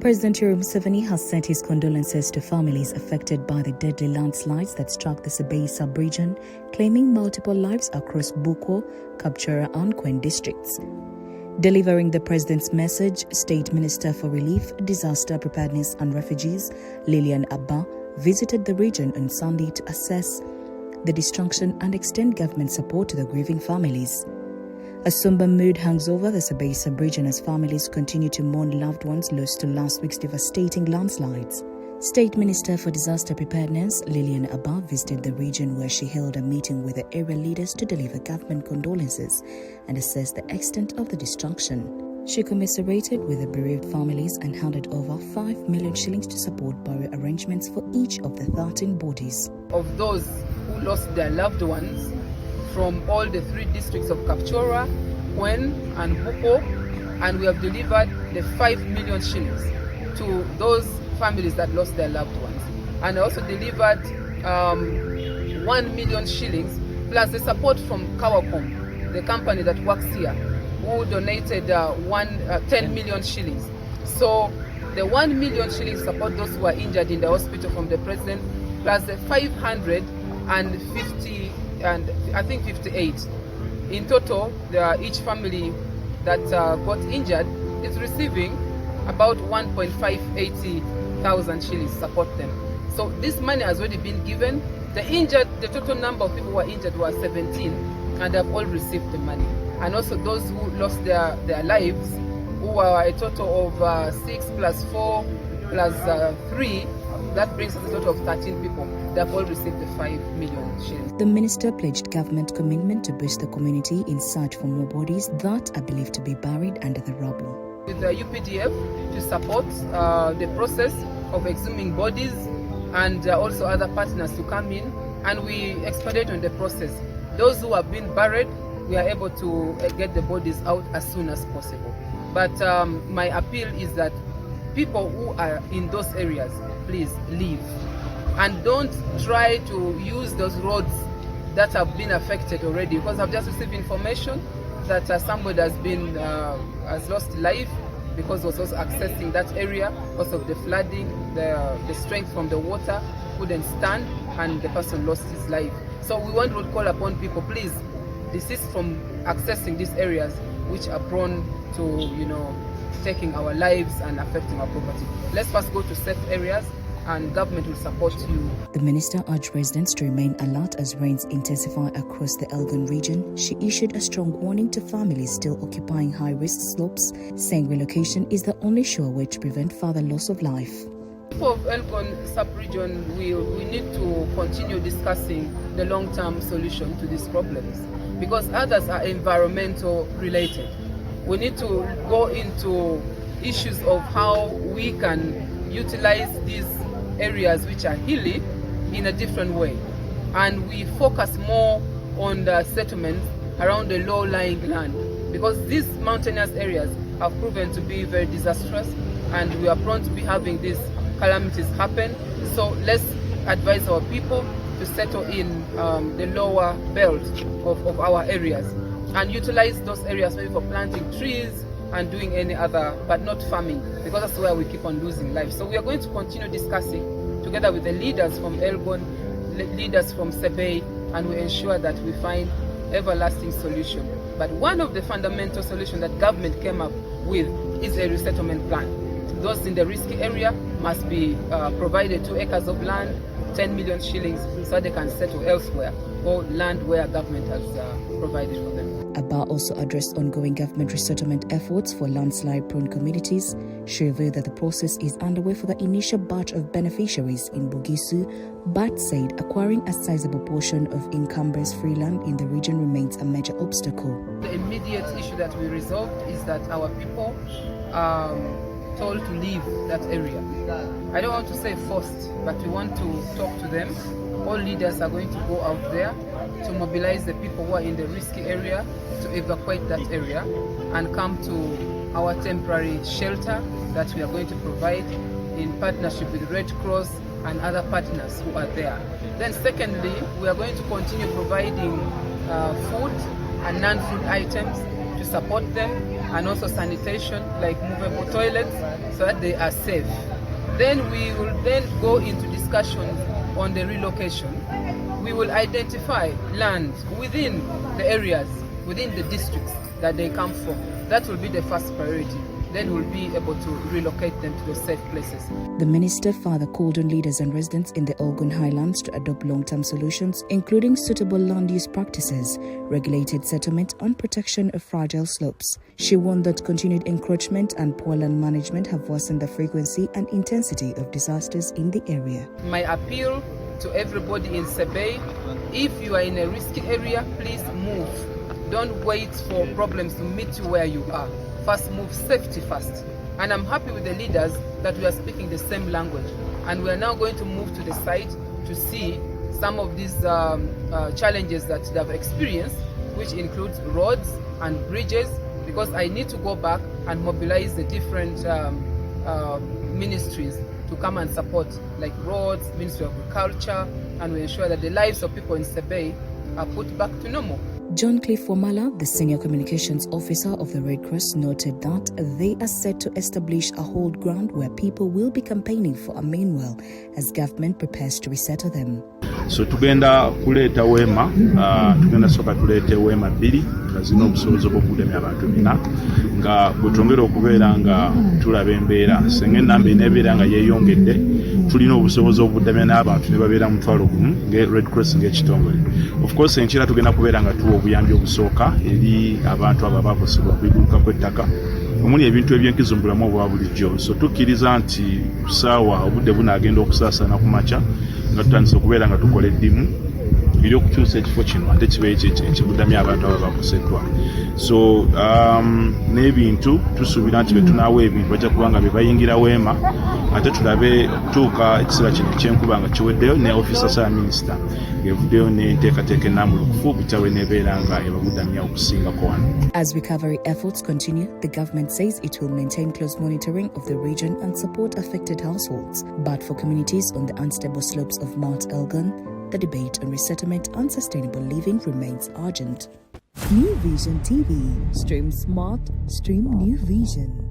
President Museveni has sent his condolences to families affected by the deadly landslides that struck the Sebei sub-region, claiming multiple lives across Buko, Kapchorwa and Kwen districts. Delivering the president's message, State Minister for Relief, Disaster Preparedness and Refugees, Aber, visited the region on Sunday to assess the destruction and extend government support to the grieving families. A somber mood hangs over the Sebei sub-region as families continue to mourn loved ones lost to last week's devastating landslides. State Minister for Disaster Preparedness, Aber, visited the region where she held a meeting with the area leaders to deliver government condolences and assess the extent of the destruction. She commiserated with the bereaved families and handed over 5 million shillings to support burial arrangements for each of the 13 bodies. Of those who lost their loved ones from all the 3 districts of Kapchorwa, Kwen and Buko, and we have delivered the 5 million shillings to those families that lost their loved ones. And I also delivered 1 million shillings plus the support from Kawakom, the company that works here, who donated 10 million shillings. So the 1 million shillings support those who are injured in the hospital from the president, plus the 550 and I think 58. In total, each family that got injured is receiving about 1.580,000 shillings to support them. So this money has already been given. The total number of people who were injured was 17, and they have all received the money. And also those who lost their lives, who were a total of 6 plus 4 plus 3, that brings us a total of 13 people. They have all received the 5 million shillings. The minister pledged government commitment to boost the community in search for more bodies that are believed to be buried under the rubble. With the UPDF to support the process of exhuming bodies, and also other partners to come in, and we expedite on the process. Those who have been buried, we are able to get the bodies out as soon as possible. But my appeal is that people who are in those areas, please leave. And don't try to use those roads that have been affected already, because I've just received information that somebody has lost life because was also accessing that area because of the flooding, the strength from the water couldn't stand, and the person lost his life. So we want to call upon people, please desist from accessing these areas which are prone to, taking our lives and affecting our property. Let's first go to safe areas, and government will support you. The minister urged residents to remain alert as rains intensify across the Elgon region. She issued a strong warning to families still occupying high-risk slopes, saying relocation is the only sure way to prevent further loss of life. For Elgon sub-region, we need to continue discussing the long-term solution to these problems, because others are environmental related. We need to go into issues of how we can utilize these areas which are hilly in a different way, and we focus more on the settlements around the low-lying land, because these mountainous areas have proven to be very disastrous, and we are prone to be having these calamities happen. So let's advise our people to settle in the lower belt of our areas and utilize those areas maybe for planting trees and doing any other, but not farming, because that's where we keep on losing life. So we are going to continue discussing together with the leaders from Elgon, leaders from Sebei, and we ensure that we find everlasting solution. But one of the fundamental solutions that government came up with is a resettlement plan. Those in the risky area must be provided 2 acres of land, 10 million shillings, so they can settle elsewhere, or land where government has provided for them. Aber also addressed ongoing government resettlement efforts for landslide-prone communities. She revealed that the process is underway for the initial batch of beneficiaries in Bugisu, but said acquiring a sizable portion of encumbrance-free land in the region remains a major obstacle. The immediate issue that we resolved is that our people are told to leave that area. I don't want to say forced, but we want to talk to them. All leaders are going to go out there to mobilize the people who are in the risky area to evacuate that area and come to our temporary shelter that we are going to provide in partnership with Red Cross and other partners who are there. Then secondly, we are going to continue providing food and non-food items to support them and also sanitation, like movable toilets, so that they are safe. Then we will then go into discussions on the relocation. We will identify land within the areas, within the districts that they come from. That will be the first priority. Then we'll be able to relocate them to the safe places. The minister further called on leaders and residents in the Ogun Highlands to adopt long-term solutions, including suitable land use practices, regulated settlement, and protection of fragile slopes. She warned that continued encroachment and poor land management have worsened the frequency and intensity of disasters in the area. My appeal to everybody in Sebei, if you are in a risky area, please move. Don't wait for problems to meet you where you are. First move, safety first. And I'm happy with the leaders that we are speaking the same language. And we are now going to move to the site to see some of these challenges that they have experienced, which includes roads and bridges, because I need to go back and mobilize the different ministries to come and support, like roads, Ministry of Agriculture, and we ensure that the lives of people in Sebei are put back to normal. John Cliff Wamala, the Senior Communications Officer of the Red Cross, noted that they are set to establish a hold ground where people will be campaigning for a main as government prepares to resettle them. So tugenda kuleta wema, tugenda soka tulete wema 2 nga zino obusobozi bw'okudemya abantu 4 nga bwetwongera okubeera nga tulaba embeera senga enamba eneebeera nga yeeyongedde tulina obusobozi obudemya n'abantu ne babeera mu 1,000 nge Red Cross ng'ekitongole. Of course enkira tugenda kubeera nga tuwa obuyambi obusooka eri abantu abo abaakosebwa okuyiguluka kw'ettaka omuli ebintu ebyenkizo mu bulamu obwa bulijjo. So tukkiriza nti kusaawa obudde bunaagenda okusaasaana ku makya nga tutandise okubeera nga tukola eddimu ery'okukyusa ekifo kino ate kibe ekibudamya abantu abo bakoseddwa. So n'ebintu tusuubira nti betunaawa ebintu bajja kuba nga bebayingira weema ate tulabe okutuuka ekiseera kino ekyenkuba nga kiweddeyo ne officer ya minisita ng'evuddeyo n'enteekateeka ennambulukufu bitawe n'ebeera nga ebabudamya okusingako wano. As recovery efforts continue, the government says it will maintain close monitoring of the region and support affected households. But for communities on the unstable slopes of Mount Elgon, the debate on resettlement and sustainable living remains urgent. New Vision TV. Stream smart, stream New Vision.